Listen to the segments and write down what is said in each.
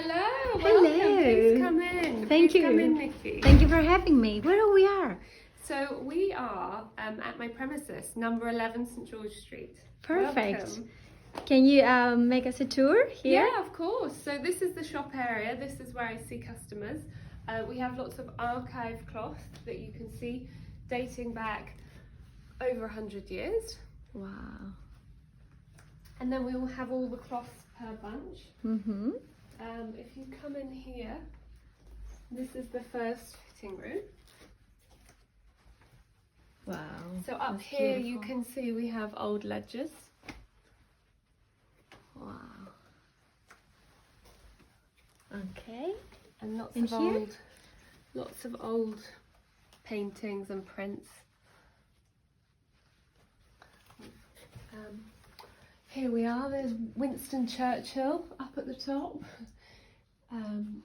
Hello. Hello. Welcome. Please come in. Thank you. Come in, Nikki. Thank you for having me. Where we are? So we are at my premises, number 11 St George Street. Perfect. Welcome. Can you make us a tour here? Yeah, of course. So this is the shop area. This is where I see customers. We have lots of archive cloth that you can see dating back over 100 years. Wow. And then we will have all the cloths per bunch. Mm-hmm. If you come in here, this is the first fitting room. Wow. So up that's here beautiful. you can see we have old ledgers. Wow. Okay. And lots In of here? old paintings and prints. Here we are, there's Winston Churchill up at the top.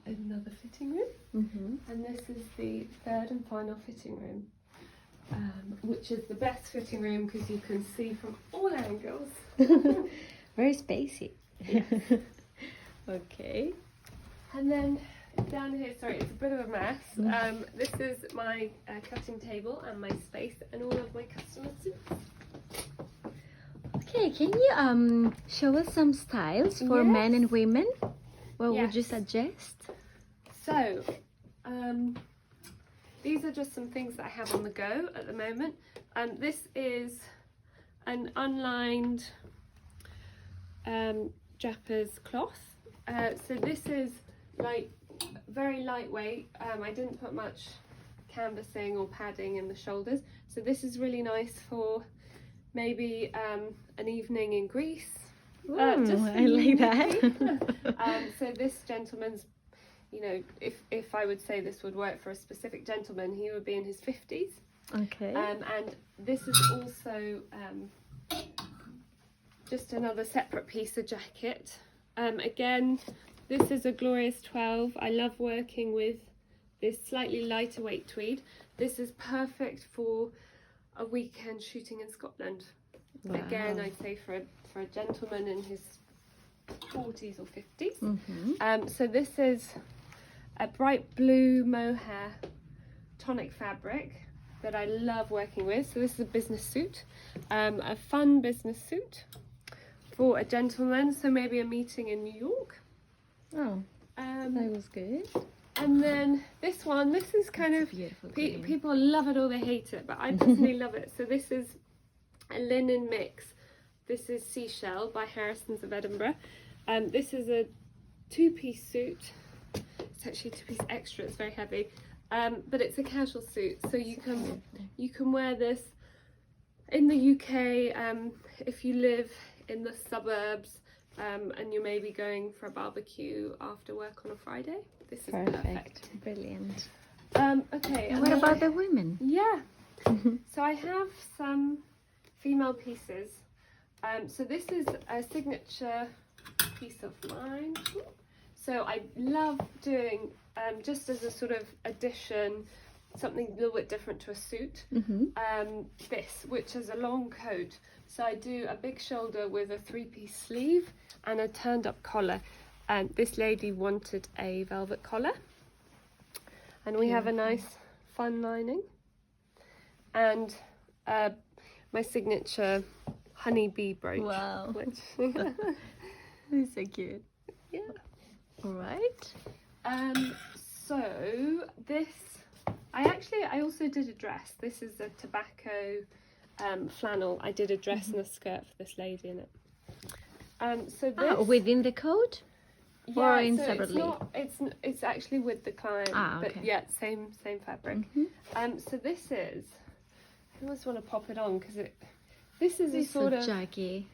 Another fitting room. Mm-hmm. And this is the third and final fitting room, which is the best fitting room because you can see from all angles. Very spacey. Yes. Okay. And then down here, sorry, it's a bit of a mess. This is my cutting table and my space and all of my customer suits. Okay, can you show us some styles for men and women? What would you Yes. suggest? So, these are just some things that I have on the go at the moment. This is an unlined Jappers cloth. So this is like very lightweight. I didn't put much canvassing or padding in the shoulders. So this is really nice for maybe an evening in Greece. Ooh, Just for I like you, that. Nikki. So this gentleman's, you know, if I would say this would work for a specific gentleman, he would be in his 50s. Okay. And this is also just another separate piece of jacket. Again, this is a glorious 12. I love working with this slightly lighter weight tweed. This is perfect for a weekend shooting in Scotland. Wow. Again, I'd say for a gentleman in his 40s or 50s. Mm-hmm. So this is a bright blue mohair tonic fabric that I love working with. So this is a business suit, a fun business suit for a gentleman. So maybe a meeting in New York. Oh, that was good. And then this one, this is kind of, Beautiful. green. people love it or they hate it, but I personally love it. So this is a linen mix. This is Seashell by Harrison's of Edinburgh. This is a two-piece suit. It's actually a two-piece extra, it's very heavy. But it's a casual suit, so you can wear this in the UK if you live in the suburbs and you're maybe going for a barbecue after work on a Friday. This is perfect. Brilliant. Okay. And what about the women? Yeah. So I have some female pieces. So this is a signature piece of mine. So I love doing, just as a sort of addition, something a little bit different to a suit. This, which is a long coat. So I do a big shoulder with a 3-piece sleeve and a turned up collar. This lady wanted a velvet collar. And we have a nice fun lining. And my signature honeybee brooch. Wow. Which, It's so cute. yeah. All right. So this, I also did a dress. This is a tobacco flannel. I did a dress and a skirt for this lady in it. So this, Within the coat? yeah, or in so separately? it's actually with the client, Okay. but yeah, same fabric. So this is, I almost want to pop it on because this is a It's sort a of Jackie.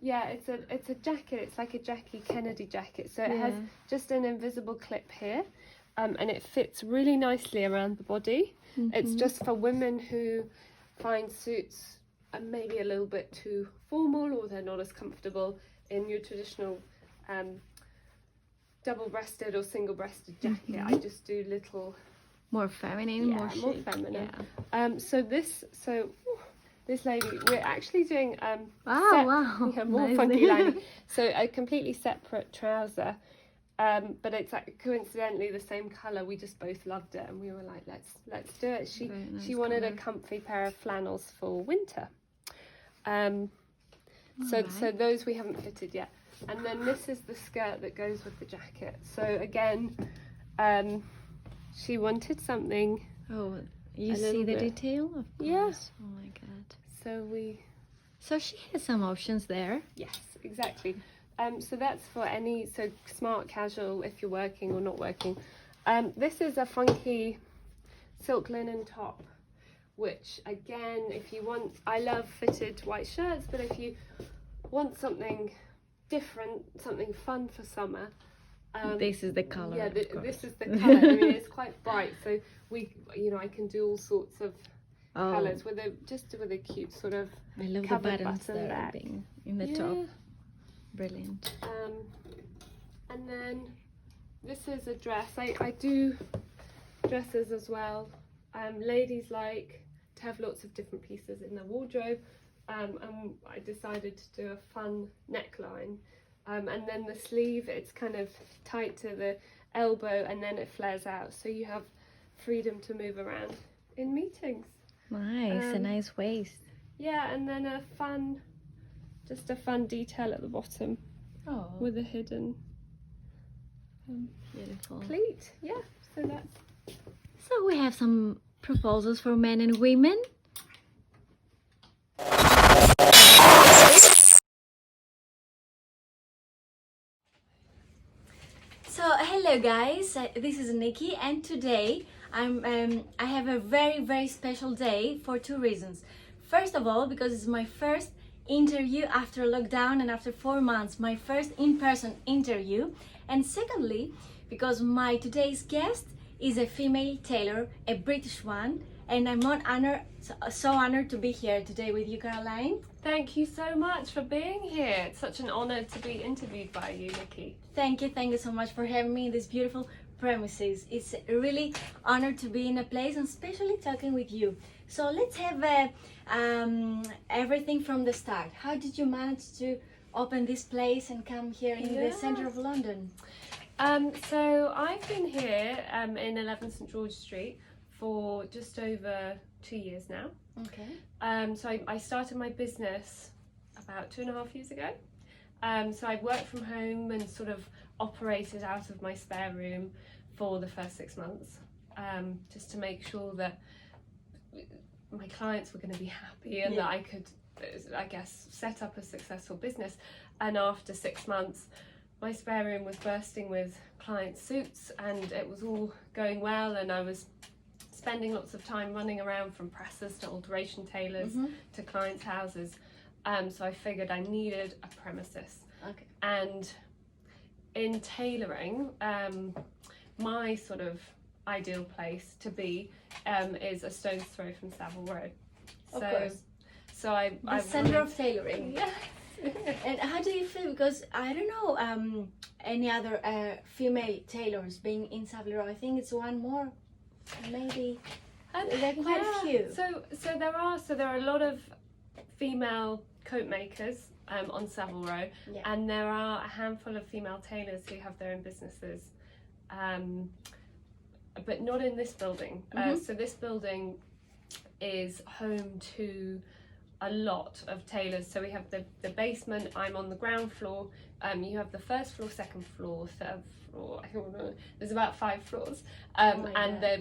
yeah, it's a jacket. It's like a Jackie Kennedy jacket. So it has just an invisible clip here, and it fits really nicely around the body. It's just for women who find suits maybe a little bit too formal, or they're not as comfortable in your traditional double-breasted or single-breasted jacket. I just do little More feminine, yeah, more more chic. feminine. Yeah. So this lady, we're actually doing Wow, wow. yeah, more Nice. funky lining. So a completely separate trouser but it's like coincidentally the same colour. We just both loved it, and we were like, let's do it. She wanted a comfy pair of flannels for winter. So those we haven't fitted yet. And then this is the skirt that goes with the jacket. So again, she wanted something. Oh, you see the detail? Of course. Yeah. Oh my god. So she has some options there. Yes, exactly. So that's for any smart casual if you're working or not working. This is a funky silk linen top, which again, if you want, I love fitted white shirts, but if you want something different, something fun for summer, this is the color. Yeah, this is the color. I mean, it's quite bright, so I can do all sorts of colors with a cute sort of I love the covered buttons button there back in the top. Brilliant. And then this is a dress. I do dresses as well. Ladies like to have lots of different pieces in their wardrobe, and I decided to do a fun neckline, and then the sleeve, it's kind of tight to the elbow and then it flares out, so you have freedom to move around in meetings. Nice, a nice waist. Yeah, and then a fun detail at the bottom with a hidden beautiful pleat. Yeah, so that's. So we have some proposals for men and women. So hello guys, this is Nikki, and today I have a very special day for two reasons. First of all, because it's my first interview after lockdown and after 4 months, my first in-person interview. And secondly, because my today's guest is a female tailor, a British one, and I'm so honored to be here today with you, Caroline. Thank you so much for being here. It's such an honor to be interviewed by you, Nikki. Thank you so much for having me in this beautiful premises. It's a really honor to be in a place, and especially talking with you. So let's have everything from the start. How did you manage to open this place and come here in the center of London? So I've been here in 11 St George Street for just over 2 years now. Okay. So I started my business about 2.5 years ago. So I worked from home and sort of operated out of my spare room for the first 6 months, just to make sure that my clients were going to be happy and that I could, I guess, set up a successful business. And after 6 months, my spare room was bursting with client suits, and it was all going well, and I was spending lots of time running around from presses to alteration tailors to clients' houses. So I figured I needed a premises. Okay. And in tailoring, my sort of ideal place to be is a stone's throw from Savile Row. Of course. So I center of tailoring. Yes. And how do you feel? Because I don't know any other female tailors being in Savile Row. I think it's one more, maybe. There are quite a few. So there are a lot of female coat makers on Savile Row, and there are a handful of female tailors who have their own businesses, but not in this building. So this building is home to a lot of tailors. So we have the basement, I'm on the ground floor, you have the first floor, second floor, third floor, I don't remember. There's about 5 floors, and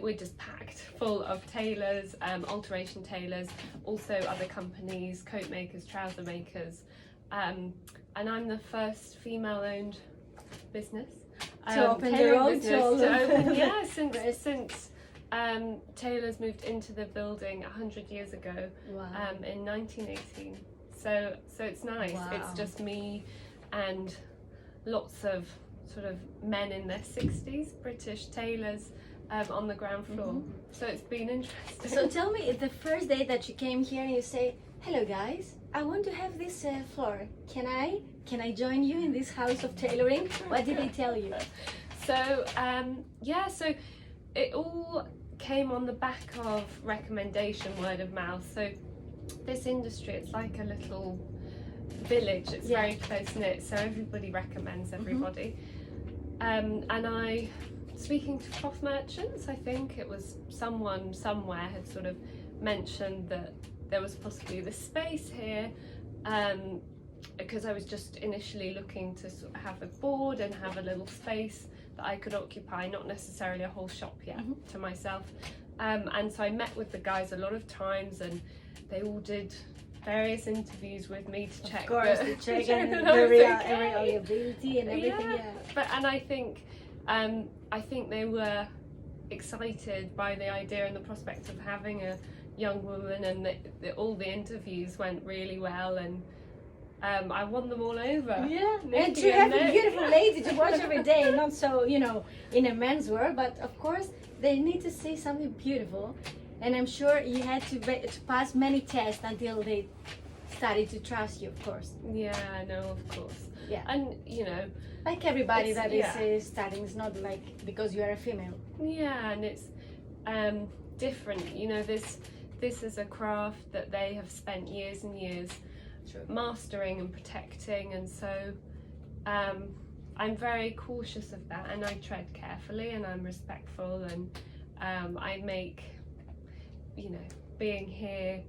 we're just packed full of tailors, alteration tailors, also other companies, coat makers, trouser makers, and I'm the first female-owned business to open their own since tailors moved into the building 100 years ago. Wow. In 1918. So it's nice. Wow. It's just me and lots of sort of men in their 60s, British tailors, on the ground floor. So it's been interesting. So tell me, the first day that you came here and you say, hello guys, I want to have this floor. Can I join you in this house of tailoring? What did they tell you? So so it all came on the back of recommendation, word of mouth. So this industry, it's like a little village. It's very close knit, so everybody recommends everybody. And I, speaking to cloth merchants, I think it was someone somewhere had sort of mentioned that there was possibly this space here, because I was just initially looking to sort of have a board and have a little space that I could occupy, not necessarily a whole shop yet to myself. And so I met with the guys a lot of times, and they all did various interviews with me to check. Of course, to check and that the I was okay. reliability and everything. Yeah. And I think they were excited by the idea and the prospect of having a young woman, and all the interviews went really well, and I won them all over. Yeah, Nikki and to have a Nick. beautiful lady to watch every day, not so, you know, in a menswear, but of course they need to see something beautiful. And I'm sure you had to pass many tests until they started to trust you, of course. Yeah, no, of course. Yeah. And you know, Like everybody It's- that yeah. is studying, it's not like because you are a female. yeah, and it's different. You know, this is a craft that they have spent years and years mastering and protecting, and so I'm very cautious of that, and I tread carefully, and I'm respectful, and I make, you know, being here,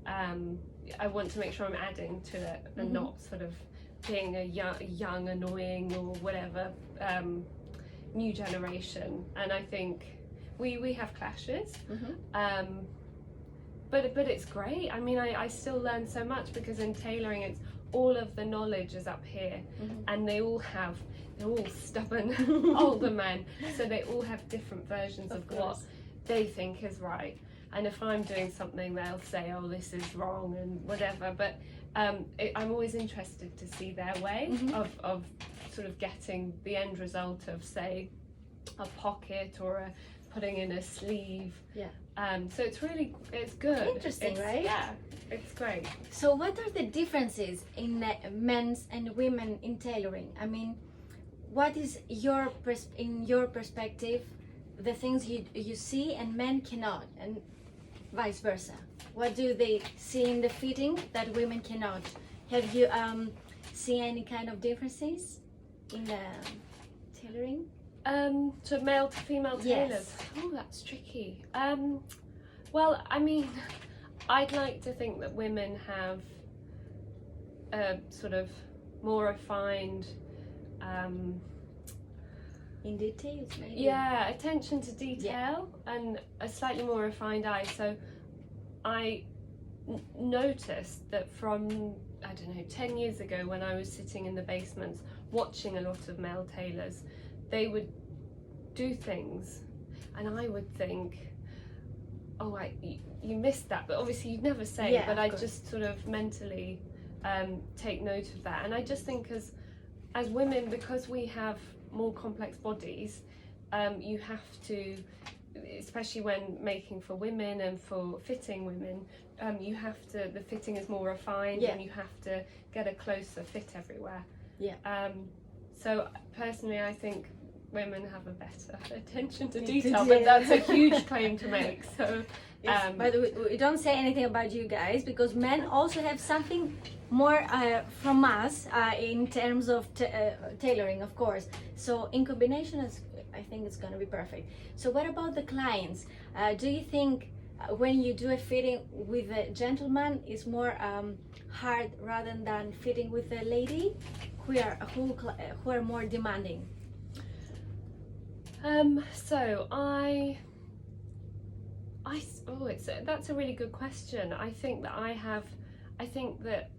I want to make sure I'm adding to it and not sort of being a young annoying or whatever new generation. And I think we have clashes, but it's great. I mean, I still learn so much, because in tailoring it's all of the knowledge is up here, and they're all stubborn older men, so they all have different versions of what they think is right. And if I'm doing something, they'll say, oh, this is wrong and whatever, but I'm always interested to see their way of sort of getting the end result of, say, a pocket or putting in a sleeve. So it's good. Interesting, right? Yeah, it's great. So what are the differences in men's and women in tailoring? I mean, what is in your perspective, the things you see and men cannot, and vice versa? What do they see in the fitting that women cannot? Have you seen any kind of differences in the tailoring? To male to female tailors. Yes. Oh, that's tricky. Well, I mean, I'd like to think that women have a sort of more refined, In details, maybe. yeah, attention to detail and a slightly more refined eye. So I noticed that from, I don't know, 10 years ago, when I was sitting in the basements watching a lot of male tailors, they would do things and I would think, oh, you missed that, but obviously you'd never say, Yeah, but of I course. just sort of mentally take note of that. And I just think as women, because we have more complex bodies, you have to, especially when making for women and for fitting women, you have to, the fitting is more refined, Yeah. and you have to get a closer fit everywhere. Yeah. So personally, I think women have a better attention to To detail, detail. but that's a huge claim to make. So, Yes, but we don't say anything about you guys, because men also have something more from us in terms of tailoring, of course. So in combination, I think it's going to be perfect. So what about the clients? Do you think when you do a fitting with a gentleman is more hard rather than fitting with a lady who are more demanding? So that's a really good question. I think that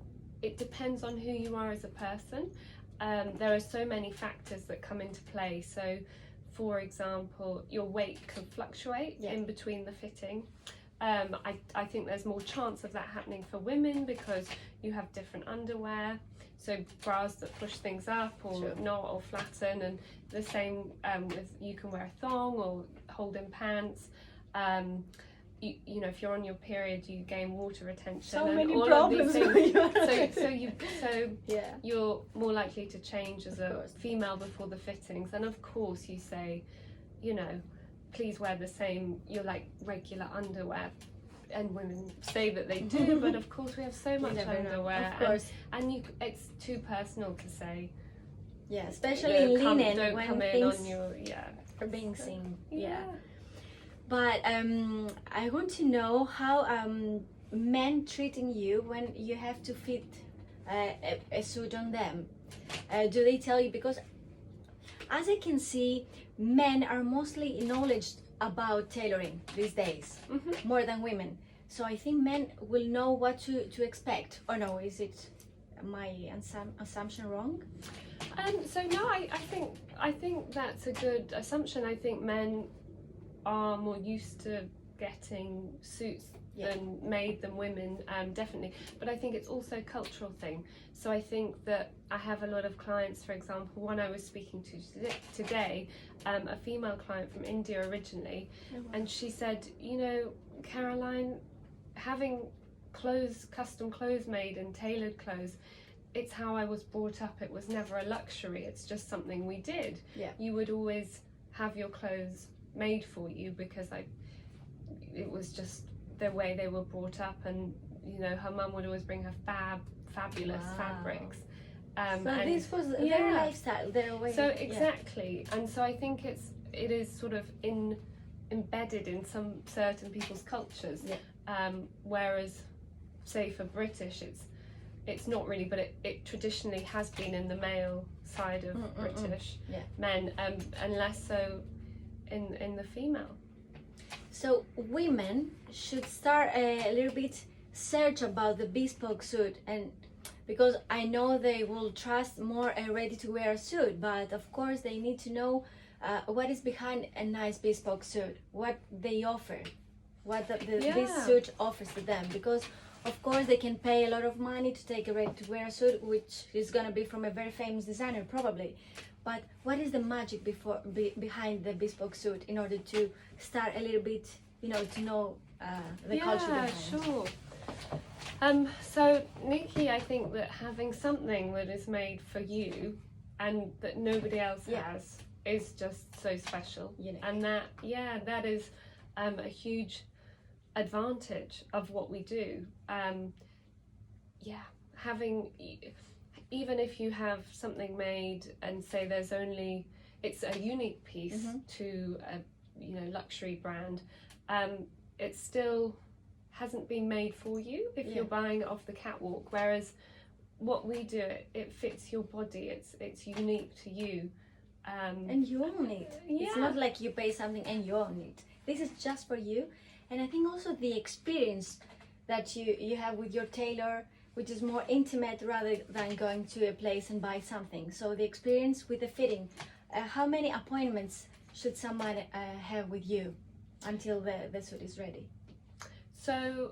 it depends on who you are as a person. There are so many factors that come into play. So, for example, your weight can fluctuate in between the fitting. I think there's more chance of that happening for women because you have different underwear. So bras that push things up or not, or flatten, and the same with, you can wear a thong or hold in pants. You know, if you're on your period, you gain water retention. So and many all problems. Of these things. so Yeah. you're more likely to change as Of a course. female before the fittings. And of course, you say, you know, please wear the same, your like regular underwear. And women say that they do, but of course we have so much never know. underwear, Of course. and it's too personal to say, Yeah, especially in linen don't when come in things on your are being seen. yeah. But I want to know how men treating you when you have to fit a suit on them. Do they tell you? Because as I can see, men are mostly knowledgeable about tailoring these days, more than women. So I think men will know what to expect. Or no, is it my assumption wrong? So no, I think that's a good assumption. I think men are more used to getting suits made than women, definitely. But I think it's also a cultural thing. So I think that I have a lot of clients, for example, one I was speaking to today, a female client from India originally, and she said, you know, Caroline, having custom clothes made and tailored clothes, it's how I was brought up. It was never a luxury. It's just something we did. Yeah. You would always have your clothes made for you because it was just the way they were brought up, and you know, her mum would always bring her fabulous fabrics. So and this was their lifestyle, their way. So exactly, and so I think it is sort of embedded in some certain people's cultures. Whereas, say for British, it's not really, but it traditionally has been in the male side of British men, and less so in the female. So women should start a little bit search about the bespoke suit, and because I know they will trust more a ready-to-wear suit, but of course they need to know what is behind a nice bespoke suit, what they offer, what this suit offers to them, because of course they can pay a lot of money to take a ready-to-wear suit, which is gonna be from a very famous designer probably. But what is the magic behind the bespoke suit in order to start a little bit, you know, to know the culture behind? Yeah, sure. So Nikki, I think that having something that is made for you and that nobody else has is just so special. And that is a huge advantage of what we do. Having, even if you have something made and say it's a unique piece to a luxury brand, it still hasn't been made for you if you're buying it off the catwalk, whereas what we do, it fits your body, it's unique to you, and you own it. It's not like you pay something and you own it. This is just for you. And I think also the experience that you have with your tailor, which is more intimate rather than going to a place and buy something. So the experience with the fitting, how many appointments should someone have with you until the suit is ready? So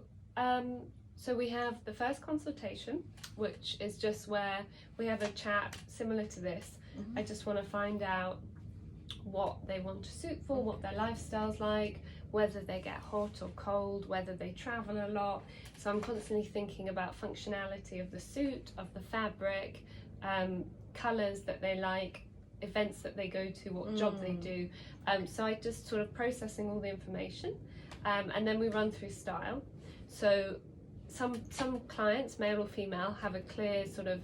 we have the first consultation, which is just where we have a chat similar to this. I just want to find out what they want to suit for, what their lifestyle's like, whether they get hot or cold, whether they travel a lot. So I'm constantly thinking about functionality of the suit, of the fabric, colours that they like, events that they go to, what job they do. So I just sort of processing all the information, and then we run through style. So some clients, male or female, have a clear sort of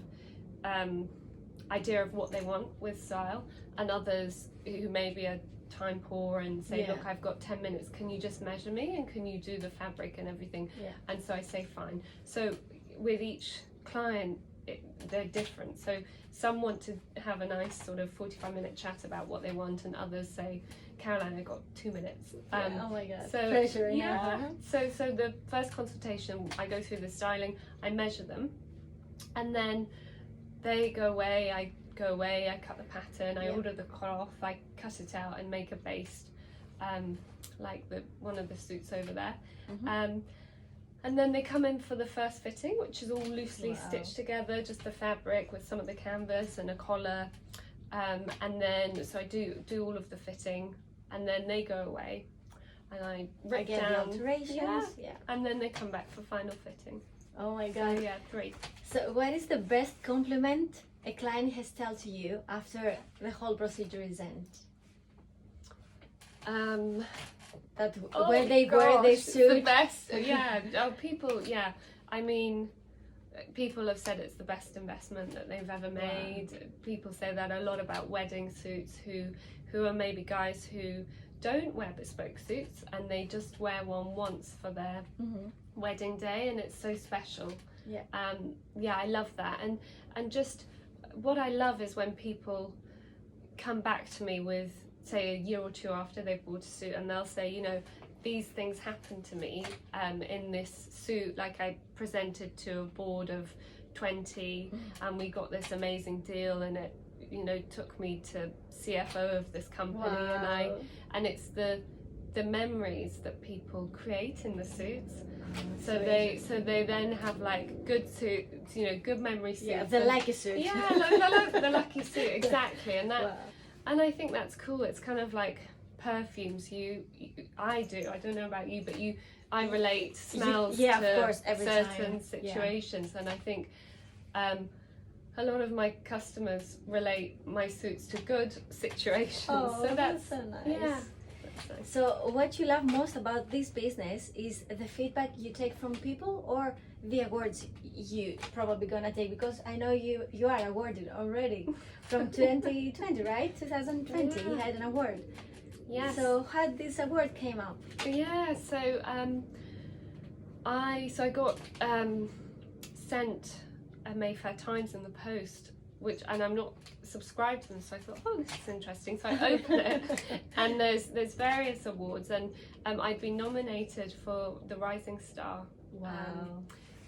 idea of what they want with style, and others who maybe are time poor and say, look, I've got 10 minutes, can you just measure me and can you do the fabric and everything? And so I say fine. So with each client, they're different. So some want to have a nice sort of 45-minute chat about what they want, and others say, Caroline, I got 2 minutes. Oh my god, so pleasure. So the first consultation, I go through the styling, I measure them, and then they go away, I cut the pattern, I order the cloth, I cut it out and make a base, like one of the suits over there. And then they come in for the first fitting, which is all loosely stitched together, just the fabric with some of the canvas and a collar. And then, so I do all of the fitting, and then they go away and I rip down the alterations. And then they come back for final fitting. Oh my god. So 3. So what is the best compliment a client has told to you after the whole procedure is end? Where they wear their suit. The best. People. I mean, people have said it's the best investment that they've ever made. People say that a lot about wedding suits, who are maybe guys who don't wear bespoke suits and they just wear one once for their wedding day, and it's so special. I love that. And just what I love is when people come back to me with, say, a year or two after they've bought a suit, and they'll say, you know, these things happened to me in this suit. Like, I presented to a board of 20 and we got this amazing deal, and it, you know, took me to CFO of this company. And it's the memories that people create in the suits. So they then have like good suits, you know, good memory suits. Yeah, the lucky suit. Yeah, the lucky suit, exactly. And that, and I think that's cool. It's kind of like perfumes. I don't know about you, but I relate smells to of course, every certain time. situations, and I think a lot of my customers relate my suits to good situations. So that's so nice. Yeah. So what you love most about this business is the feedback you take from people, or the awards you probably gonna take, because I know you are awarded already from 2020, right? 2020 you had an award. Yes. So how did this award came up? Yeah, so I got sent a Mayfair Times in the post, and I'm not subscribed to them, so I thought, oh, this is interesting. So I opened it, and there's various awards, and I'd been nominated for the Rising Star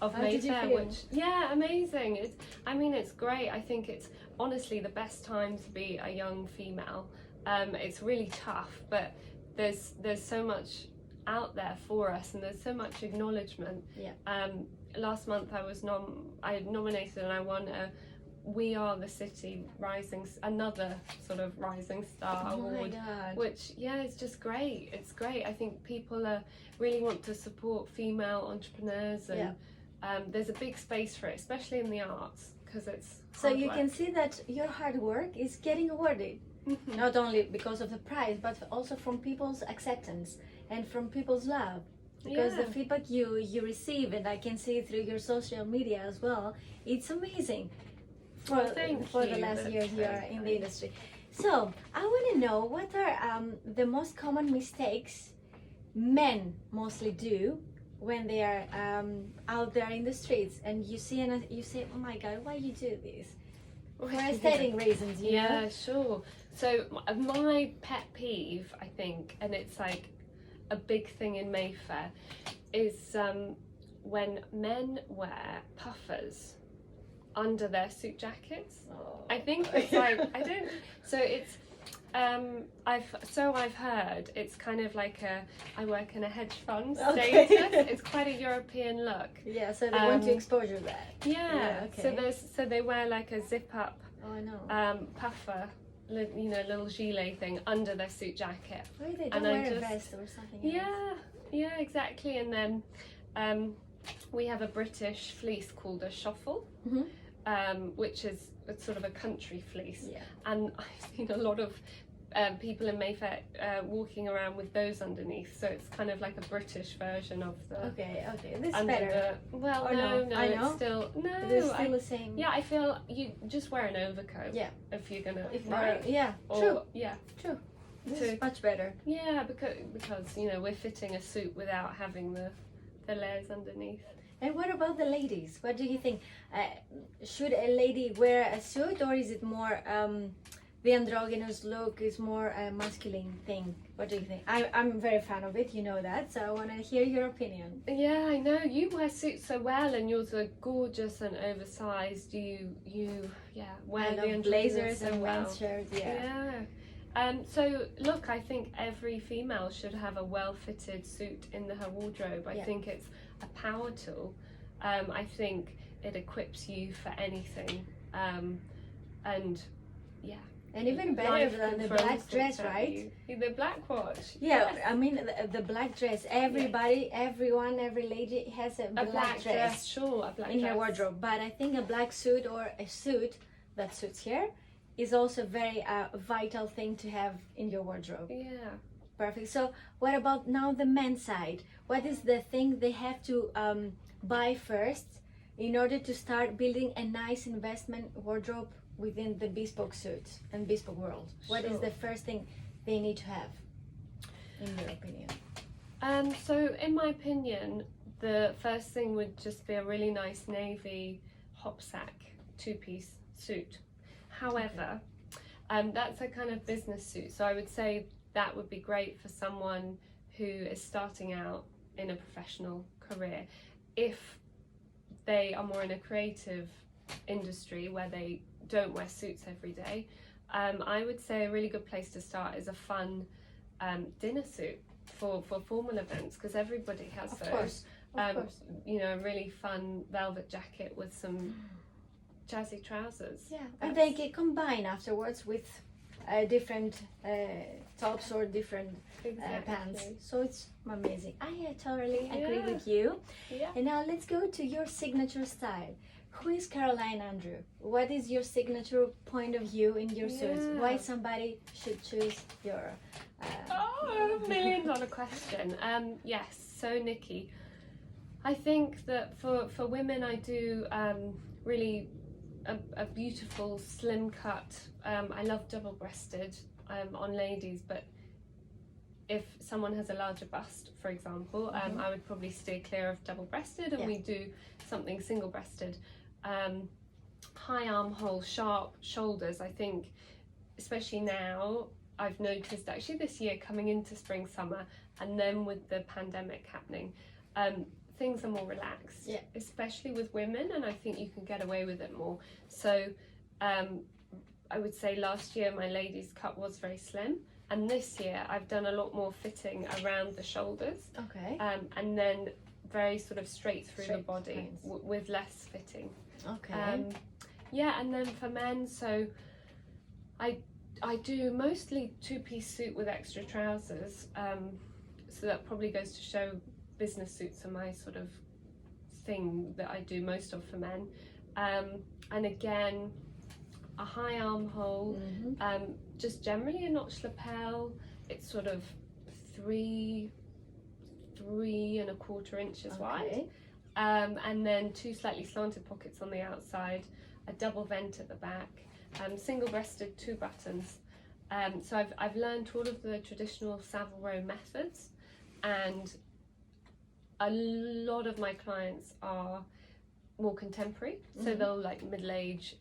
of Mayfair, which amazing. It's great. I think it's honestly the best time to be a young female. It's really tough, but there's so much out there for us, and there's so much acknowledgement. Last month I nominated and I won a We Are the City another sort of Rising Star award, which is just great. It's great. I think people really want to support female entrepreneurs, and there's a big space for it, especially in the arts, because it's so you can see that your hard work is getting awarded. Not only because of the prize, but also from people's acceptance and from people's love, because the feedback you receive, and I can see it through your social media as well, it's amazing for the last years you are in the industry. So I want to know, what are the most common mistakes men mostly do when they are out there in the streets, and you see and you say, oh my god, why you do this? For aesthetic reasons, you know? Yeah, sure. So my pet peeve, I think, and it's like a big thing in Mayfair, is when men wear puffers under their suit jackets. I think it's like, so it's I've heard it's kind of like I work in a hedge fund status. It's quite a European look. Yeah, so they want to exposure that. Yeah, so they wear like a zip up puffer, you know, little gilet thing under their suit jacket. Why they don't wear a vest or something else? Yeah, exactly. And then we have a British fleece called a shuffle, which is sort of a country fleece. And I've seen a lot of people in Mayfair walking around with those underneath, so it's kind of like a British version of the. Okay, this is better. No, it's still the same. Yeah, I feel you just wear an overcoat. Yeah, if you're gonna. True. Yeah, true. This is much better. Yeah, because you know, we're fitting a suit without having the layers underneath. And what about the ladies? What do you think? Should a lady wear a suit, or is it more the androgynous look is more a masculine thing? What do you think? I'm very fan of it, you know that, so I want to hear your opinion. Yeah, I know. You wear suits so well, and yours are gorgeous and oversized. You wear the blazers and men's shirts. So look, I think every female should have a well-fitted suit in her wardrobe. I think it's a power tool. I think it equips you for anything, and even better than the black dress, right? The black watch. Yeah, I mean the black dress. Every lady has a black dress. Sure, a black in dress. her wardrobe. But I think a black suit, or a suit that suits her, is also a very vital thing to have in your wardrobe. Yeah. Perfect. So what about now the men's side? What is the thing they have to buy first in order to start building a nice investment wardrobe within the bespoke suits and bespoke world? What is Sure. the first thing they need to have, in your opinion? So in my opinion, the first thing would just be a really nice navy hopsack two-piece suit. However, that's a kind of business suit, so I would say that would be great for someone who is starting out in a professional career. If they are more in a creative industry where they don't wear suits every day, I would say a really good place to start is a fun dinner suit for formal events, because everybody has Of those. course. Of course. You know, a really fun velvet jacket with some jazzy trousers. Yeah, and they can combine afterwards with different tops or different pants. So it's amazing. I totally agree Yeah. with you. Yeah. And now let's go to your signature style. Who is Caroline Andrew? What is your signature point of view in your suits? Yeah. Why somebody should choose your... Oh, $1 million question. Yes, so Nikki, I think that for women I do really a beautiful slim cut. I love double-breasted on ladies, but if someone has a larger bust, for example, I would probably steer clear of double-breasted, and Yeah. we do something single-breasted. High armhole, sharp shoulders. I think, especially now, I've noticed actually this year coming into spring, summer, and then with the pandemic happening, things are more relaxed, Yeah. especially with women, and I think you can get away with it more. So I would say last year my ladies cut was very slim, and this year I've done a lot more fitting around the shoulders, Okay. and then very sort of straight through the Straight body lines. with less fitting. Okay. Yeah, and then for men, so I do mostly two-piece suit with extra trousers, so that probably goes to show business suits are my sort of thing that I do most of for men. And again, a high armhole, just generally a notch lapel. It's sort of 3.25 inches wide. Okay. And then 2 slightly slanted pockets on the outside, a double vent at the back, single-breasted 2 buttons. So I've learned all of the traditional Savile Row methods, and a lot of my clients are more contemporary, so they'll like middle-age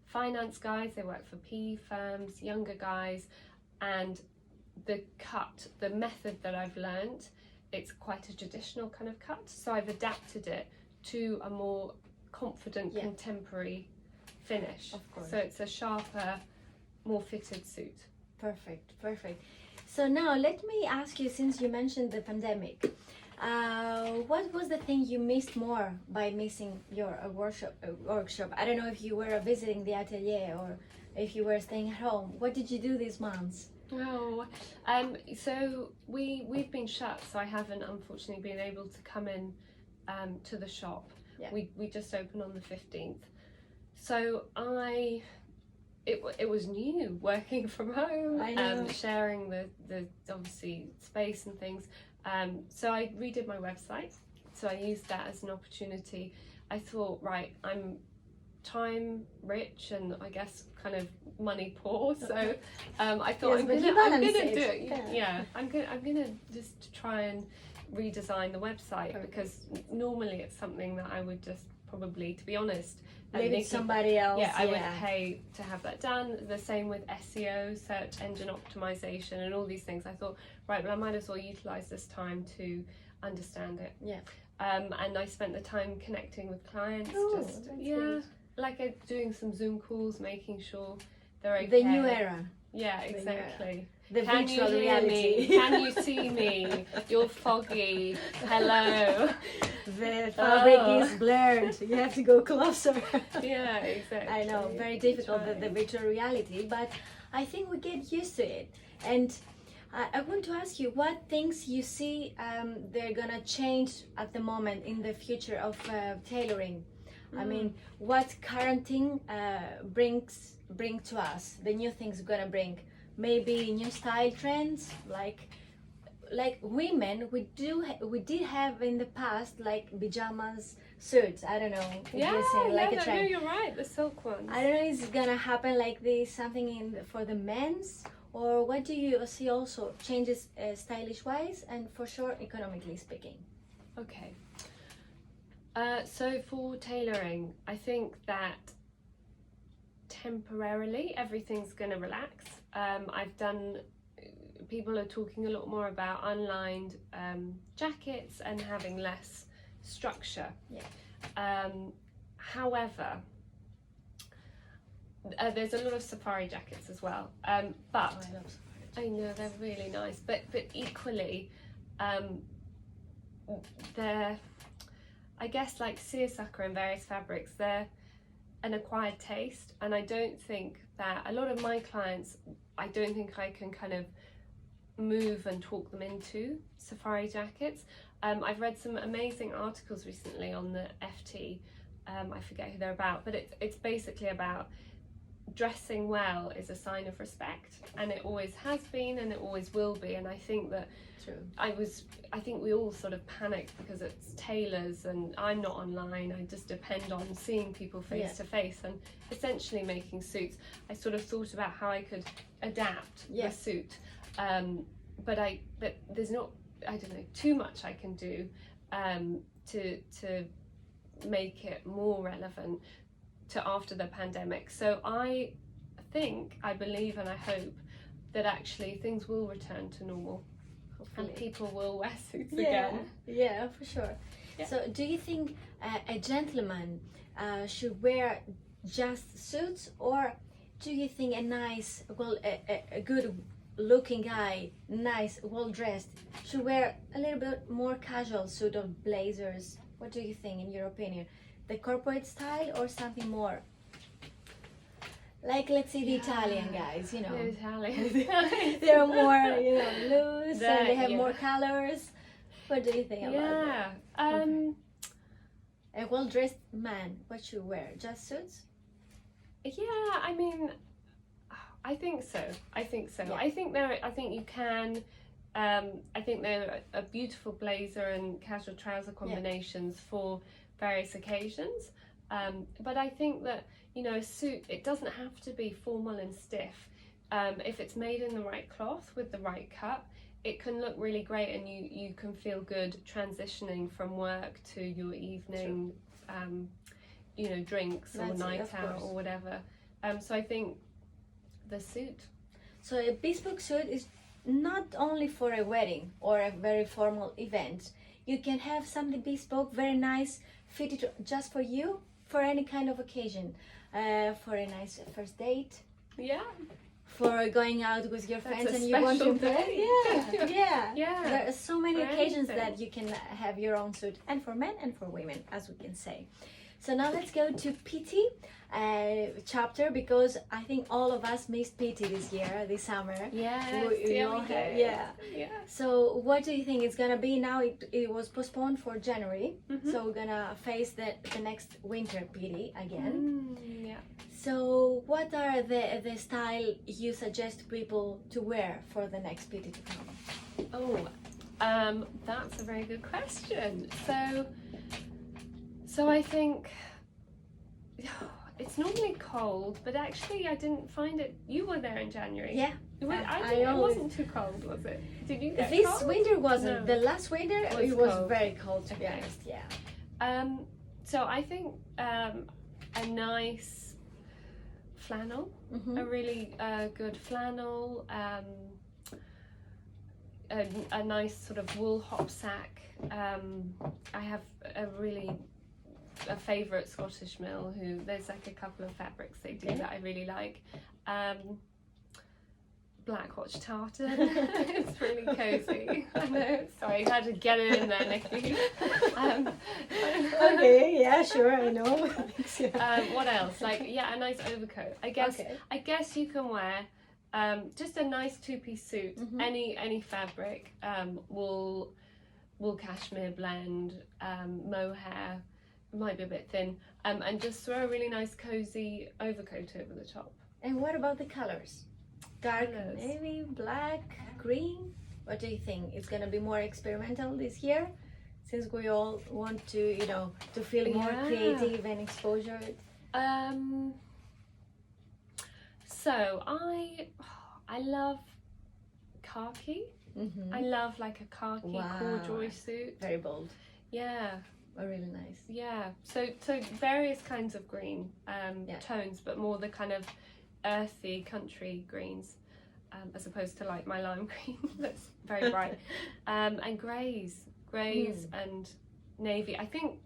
finance guys, they work for PE firms, younger guys, and the method that I've learned, it's quite a traditional kind of cut, so I've adapted it to a more confident contemporary finish. Of course. So it's a sharper, more fitted suit. Perfect, perfect. So now let me ask you, since you mentioned the pandemic, what was the thing you missed more by missing your workshop? I don't know if you were visiting the atelier or if you were staying at home. What did you do these months? Oh, so we've been shut, so I haven't unfortunately been able to come in to the shop. Yeah. We just opened on the 15th. So it was new working from home, I know. sharing the obviously space and things. So I redid my website. So I used that as an opportunity. I thought, right, I'm time rich and I guess kind of money poor. So I thought Yes, but you balance it. I'm gonna just try and redesign the website. Perfect. Because normally it's something that I would just probably, to be honest, Leave it Nikki, somebody else. yeah, I would pay to have that done. The same with SEO, search engine optimization, and all these things. I thought, right, well, I might as well utilize this time to understand it. Yeah. And I spent the time connecting with clients, Oh, just that's yeah, good. like doing some Zoom calls, making sure they're okay. The new era. Yeah, The new exactly. The Can you virtual hear reality. me? Can you see me? You're foggy. Hello. The fabric is blurred. You have to go closer. Yeah, exactly. I know, very difficult, the virtual reality, but I think we get used to it. And I want to ask you, what things you see they're gonna change at the moment in the future of tailoring? I mean, what current thing bring to us? The new things gonna bring? Maybe new style trends, like women. We did have in the past like pajamas, suits. I don't know if Yeah, you're saying like yeah, a no, trend. you're right. The silk ones. I don't know, is it gonna happen like this, something for the men's, or what do you see also changes stylish wise and for sure economically speaking? Okay. So for tailoring, I think that temporarily everything's going to relax. People are talking a lot more about unlined jackets and having less structure. Yeah. However, there's a lot of safari jackets as well. But I love safari. I know they're really nice, but equally, they're, I guess, like seersucker and various fabrics. They're an acquired taste, and I don't think that a lot of my clients, I don't think I can kind of move and talk them into safari jackets. I've read some amazing articles recently on the FT. I forget who they're about, but it's basically about dressing well is a sign of respect, and it always has been and it always will be. And I think that True. I think we all sort of panicked because it's tailors and I'm not online. I just depend on seeing people face to face and essentially making suits. I sort of thought about how I could adapt the suit, but there's not, I don't know, too much I can do to make it more relevant to after the pandemic. So I believe and I hope that actually things will return to normal. Hopefully. And people will wear suits again. Yeah, for sure. Yeah. So do you think a gentleman should wear just suits, or do you think a nice, a good looking guy, nice, well dressed, should wear a little bit more casual suit or blazers? What do you think, in your opinion? The corporate style or something more? Like, let's say the Italian guys, you know. The Italians. They're more, you know, loose and they have more colors. What do you think about that? A well-dressed man, what should wear? Just suits? Yeah, I mean, I think so. Yeah. I think you can. I think they're a beautiful blazer and casual trouser combinations for various occasions. But I think that, you know, a suit, it doesn't have to be formal and stiff. If it's made in the right cloth with the right cut, it can look really great, and you can feel good transitioning from work to your evening, you know, drinks or night out or whatever. So I think the suit. So a bespoke suit is not only for a wedding or a very formal event. You can have something bespoke, very nice, fitted just for you, for any kind of occasion, for a nice first date. Yeah. For going out with your friends and you want to play. Yeah. There are so many occasions that you can have your own suit, and for men and for women, as we can say. So now let's go to PT chapter, because I think all of us missed PT this summer. Yeah. So what do you think it's gonna be now? It was postponed for January, so we're gonna face the next winter PT again. So what are the style you suggest people to wear for the next PT to come? That's a very good question. So I think it's normally cold, but actually I didn't find it. You were there in January. Yeah. It wasn't too cold, was it? Did you get this cold? winter wasn't. No. The last winter it was cold. Very cold, to be honest. Yeah. So I think a nice flannel, a really good flannel, a nice sort of wool hop sack. I have a favourite Scottish mill who, there's like a couple of fabrics they do that I really like. Black watch tartan. It's really cozy. I know. Sorry, I had to get it in there, Nikki. Okay, yeah, sure, I know. What else? Like, a nice overcoat. I guess you can wear just a nice two-piece suit. Any fabric, wool, cashmere blend, mohair. Might be a bit thin, and just throw a really nice cozy overcoat over the top. And what about the colors? Dark navy, black, green? What do you think? It's gonna be more experimental this year? since we all want to, to feel more Yeah. creative and exposure? So I love khaki. I love like a khaki Wow. corduroy suit. Very bold. Yeah, Really nice. yeah. So various kinds of green tones, but more the kind of earthy country greens, as opposed to like my lime green that's very bright. And greys and navy. I think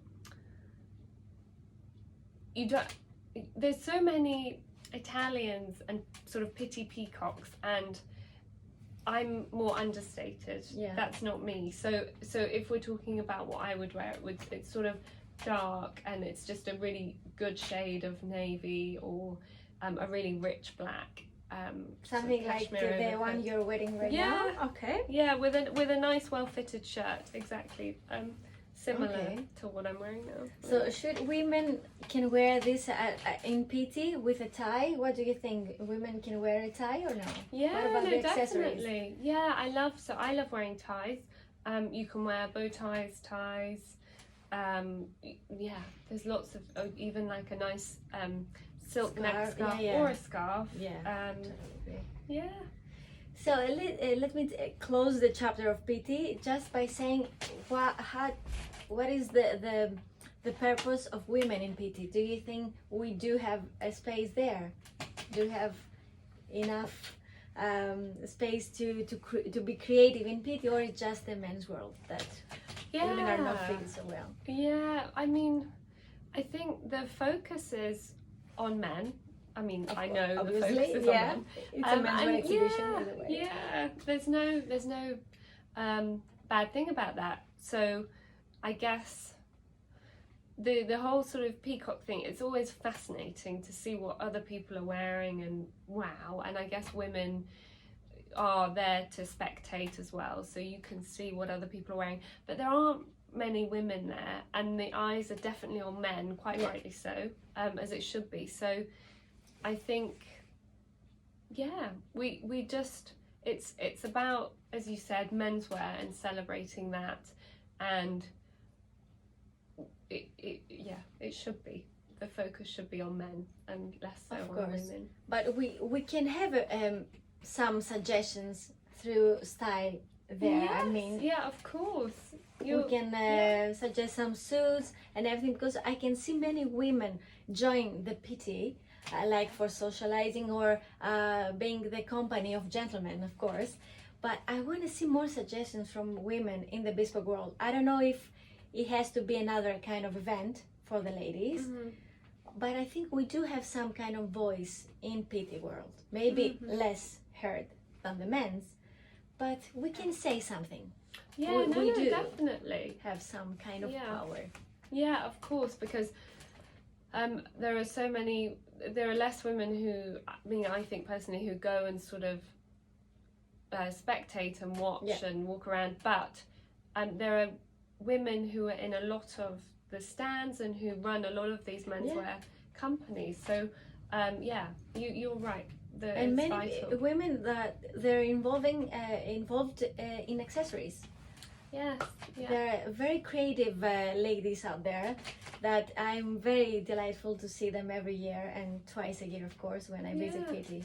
there's so many Italians and sort of pretty peacocks, and I'm more understated. Yeah. That's not me. So if we're talking about what I would wear, it's sort of dark, and it's just a really good shade of navy, or a really rich black. Something sort of like cashmere the one overcoat. you're wearing right Yeah. now. Okay. Yeah, with a nice, well-fitted shirt. Exactly. Similar Okay. to what I'm wearing now. So should women can wear this in PT with a tie? What do you think? Women can wear a tie or no? Yeah, What about no, the accessories? definitely. Yeah, I love wearing ties. You can wear bow ties, ties. Yeah, there's lots of even like a nice silk neck Scarf, scarf yeah. or a scarf. Yeah. Yeah. So let me close the chapter of PT just by saying what is the purpose of women in PT? Do you think we do have a space there? Do you have enough space to be creative in PT, or it's just the men's world that women are not fitted so well? Yeah, I mean, I think the focus is on men. I mean, I know Obviously, the focus is yeah. on men. It's a men's And exhibition either way. Yeah, there's no bad thing about that. So I guess the whole sort of peacock thing, it's always fascinating to see what other people are wearing, and wow. And I guess women are there to spectate as well, so you can see what other people are wearing, but there aren't many women there, and the eyes are definitely on men, quite rightly so, as it should be. So I think, yeah, we just, it's about, as you said, menswear and celebrating that, and it should be, the focus should be on men and less so on women. But we can have some suggestions through style there. Yes, I mean, yeah, of course. we can suggest some suits and everything, because I can see many women join the PT, like for socializing or being the company of gentlemen, of course. But I want to see more suggestions from women in the bespoke world. I don't know if it has to be another kind of event for the ladies, but I think we do have some kind of voice in PT world. Maybe less heard than the men's, but we can say something. Yeah, we do definitely have some kind of power. Yeah, of course, because there are less women who, I think personally, who go and sort of spectate and watch and walk around, but there are women who are in a lot of the stands and who run a lot of these menswear companies. So you're right. And many women that they're involved in accessories. Yes, There are very creative ladies out there that I'm very delightful to see them every year, and twice a year, of course, when I visit PT.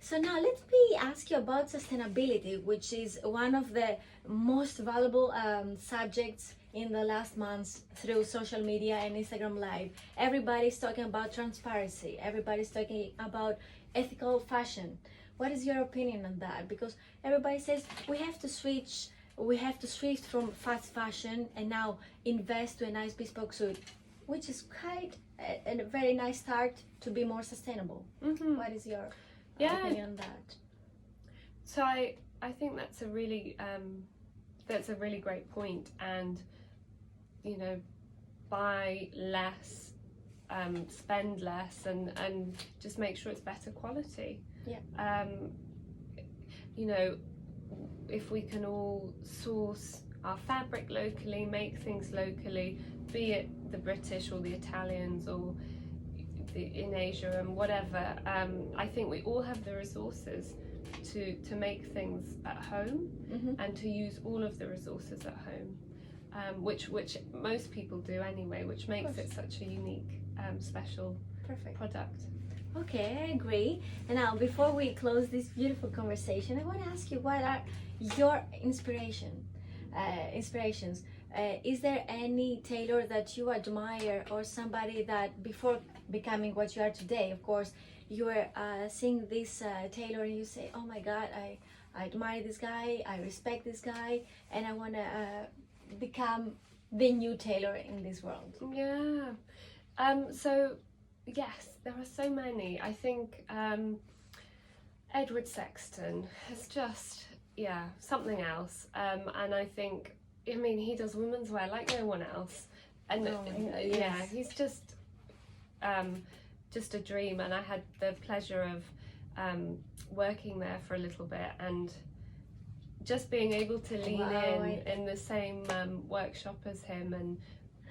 So now let me ask you about sustainability, which is one of the most valuable subjects in the last months through social media and Instagram Live. Everybody's talking about transparency. Everybody's talking about ethical fashion. What is your opinion on that? Because everybody says we have to switch from fast fashion and now invest to a nice bespoke suit, which is quite a very nice start to be more sustainable. What is your opinion on that? So I think that's a really great point, and buy less, spend less, and just make sure it's better quality. If we can all source our fabric locally, make things locally, be it the British or the Italians or in Asia and whatever, I think we all have the resources to make things at home and to use all of the resources at home. which most people do anyway, which makes it such a unique, special Perfect. product. Okay, I agree. And now, before we close this beautiful conversation, I want to ask you, what are your inspirations? Is there any tailor that you admire, or somebody that before becoming what you are today, of course, you were seeing this tailor and you say, oh my God, I admire this guy, I respect this guy, and I want to become the new tailor in this world? Yeah. So yes, there are so many. I think Edward Sexton is just, something else. And I think, I mean, he does women's wear like no one else. And Oh my God, yes. he's just a dream. And I had the pleasure of working there for a little bit, and just being able to lean in the same workshop as him, and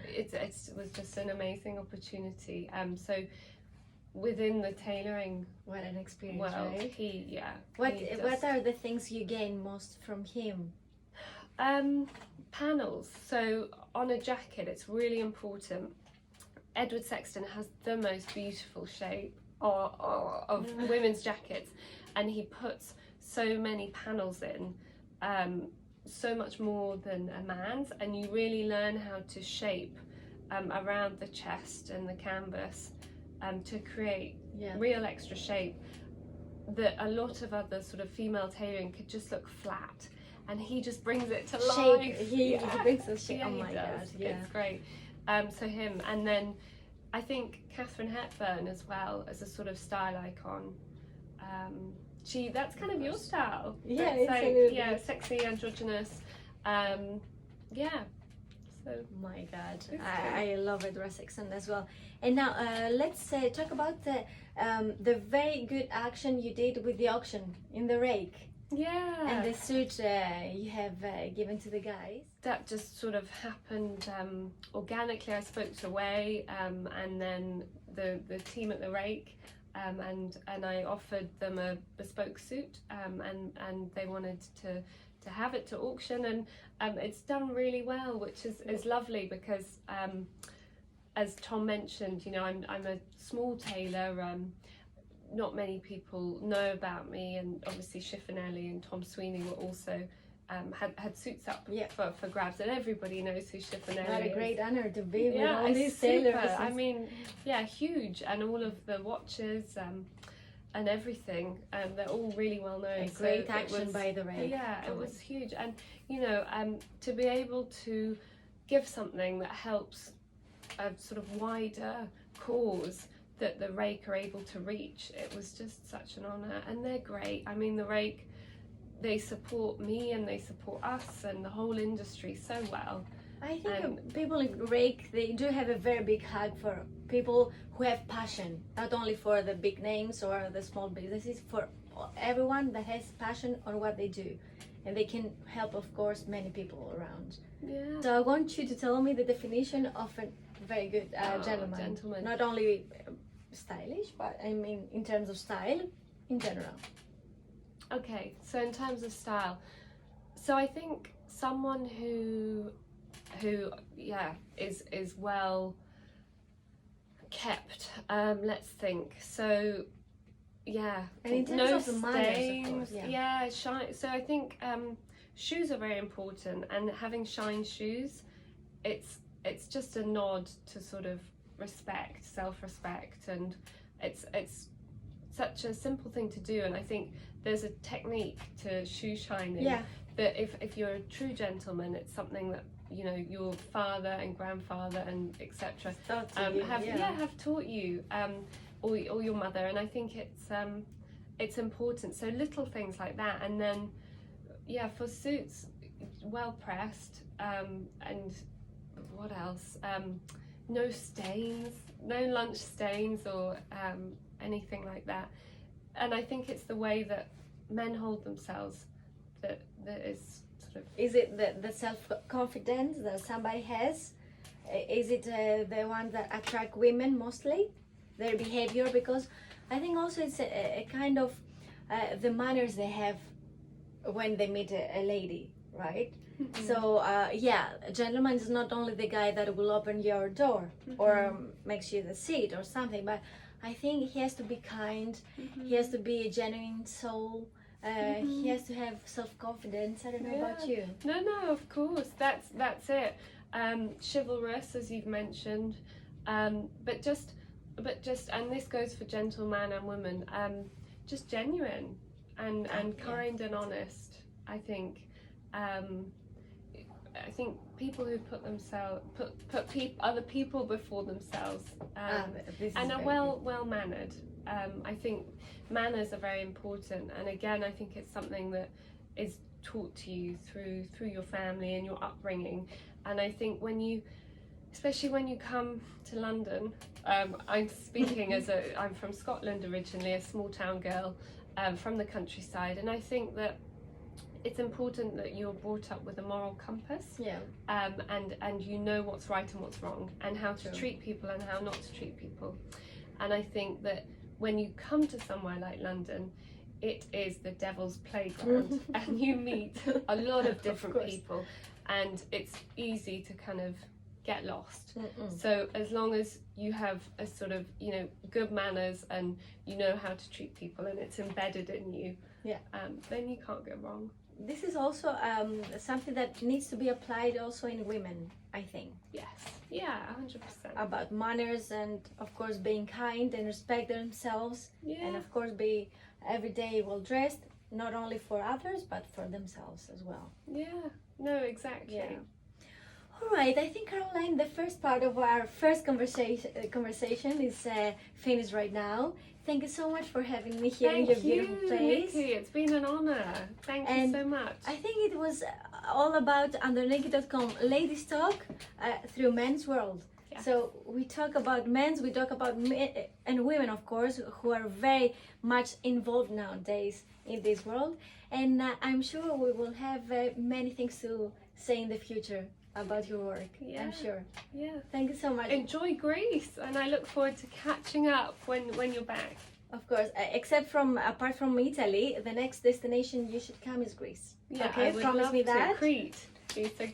it was just an amazing opportunity. So within the tailoring What an experience, world, right? What are the things you gain most from him? Panels. So on a jacket, it's really important. Edward Sexton has the most beautiful shape of women's jackets, and he puts so many panels in, so much more than a man's, and you really learn how to shape around the chest and the canvas to create real extra shape that a lot of other sort of female tailoring could just look flat, and he just brings it to life. He brings the shape. Oh my God, it's great. So him, and then I think Katharine Hepburn as well, as a sort of style icon. That's kind of your style. Yeah, it's absolutely. like, sexy, androgynous. So my God, I love Edward Sexton as well. And now let's talk about the very good action you did with the auction in the rake. Yeah. And the suit you have given to the guys. That just sort of happened organically. I spoke to Way, and then the team at the rake, and I offered them a bespoke suit, and they wanted to have it to auction, and it's done really well, which is lovely, because as Tom mentioned, you know, I'm a small tailor. Not many people know about me, and obviously Chiffonelli and Tom Sweeney were also had suits up for grabs, and everybody knows who Chiffonelli is. What a great honor to be with all it's these super. tailors. I mean, huge, and all of the watches and everything, and they're all really well known. A great action by the rake. Yeah, it was huge, and you know, to be able to give something that helps a sort of wider cause that the rake are able to reach, it was just such an honour. And they're great. I mean, the rake, they support me and they support us and the whole industry so well. I think people in rake, they do have a very big hug for people who have passion, not only for the big names or the small businesses, for everyone that has passion on what they do, and they can help, of course, many people around. Yeah. So I want you to tell me the definition of a very good gentleman. Not only stylish, but I mean in terms of style in general. Okay, so in terms of style, so I think someone who is well kept. Let's think. So and in terms no of stains, manners, of course, shine. So I think shoes are very important, and having shine shoes, it's just a nod to sort of respect, self-respect, and it's such a simple thing to do. And I think there's a technique to shoe shining that if you're a true gentleman, it's something that, you know, your father and grandfather and etc. have taught you, or your mother. And I think it's important. So little things like that, and then for suits, well pressed, and what else? No stains, no lunch stains or anything like that. And I think it's the way that men hold themselves that is sort of... Is it the self-confidence that somebody has? Is it the one that attract women mostly? Their behavior? Because I think also it's a kind of the manners they have when they meet a lady, right? So yeah, a gentleman is not only the guy that will open your door or makes you the seat or something, but I think he has to be kind. He has to be a genuine soul. He has to have self-confidence. I don't know about you. No, of course, that's it. Chivalrous, as you've mentioned, but just, and this goes for gentleman and women. Just genuine and kind and honest. I think. I think people who put other people before themselves, and are well mannered. I think manners are very important, and again, I think it's something that is taught to you through your family and your upbringing. And I think especially when you come to London, I'm speaking I'm from Scotland originally, a small town girl from the countryside, and I think that it's important that you're brought up with a moral compass, and you know what's right and what's wrong, and how to treat people and how not to treat people. And I think that when you come to somewhere like London, it is the devil's playground, and you meet a lot of different people, and it's easy to kind of get lost. So as long as you have a sort of, good manners, and you know how to treat people, and it's embedded in you, then you can't go wrong. This is also something that needs to be applied also in women, I think. Yes, 100%. About manners, and of course being kind and respect themselves, and of course be every day well dressed, not only for others but for themselves as well. No, exactly. All right, I think, Caroline, the first part of our first conversation is finished right now. Thank you so much for having me here in your beautiful place. Nikki, it's been an honor. Thank you so much. I think it was all about Andronikki.com ladies talk through men's world. So we talk about men's, we talk about men and women, of course, who are very much involved nowadays in this world. And I'm sure we will have many things to say in the future about your work. I'm sure. Thank you so much. Enjoy Greece, and I look forward to catching up when you're back. Of course, apart from Italy, the next destination you should come is Greece. Okay, promise me that. Crete.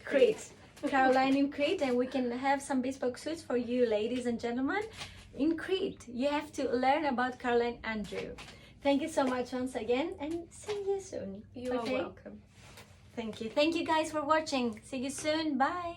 Crete. Caroline in Crete, and we can have some bespoke suits for you, ladies and gentlemen, in Crete. You have to learn about Caroline Andrew. Thank you so much once again, and see you soon. You are welcome. Thank you. Thank you guys for watching. See you soon. Bye.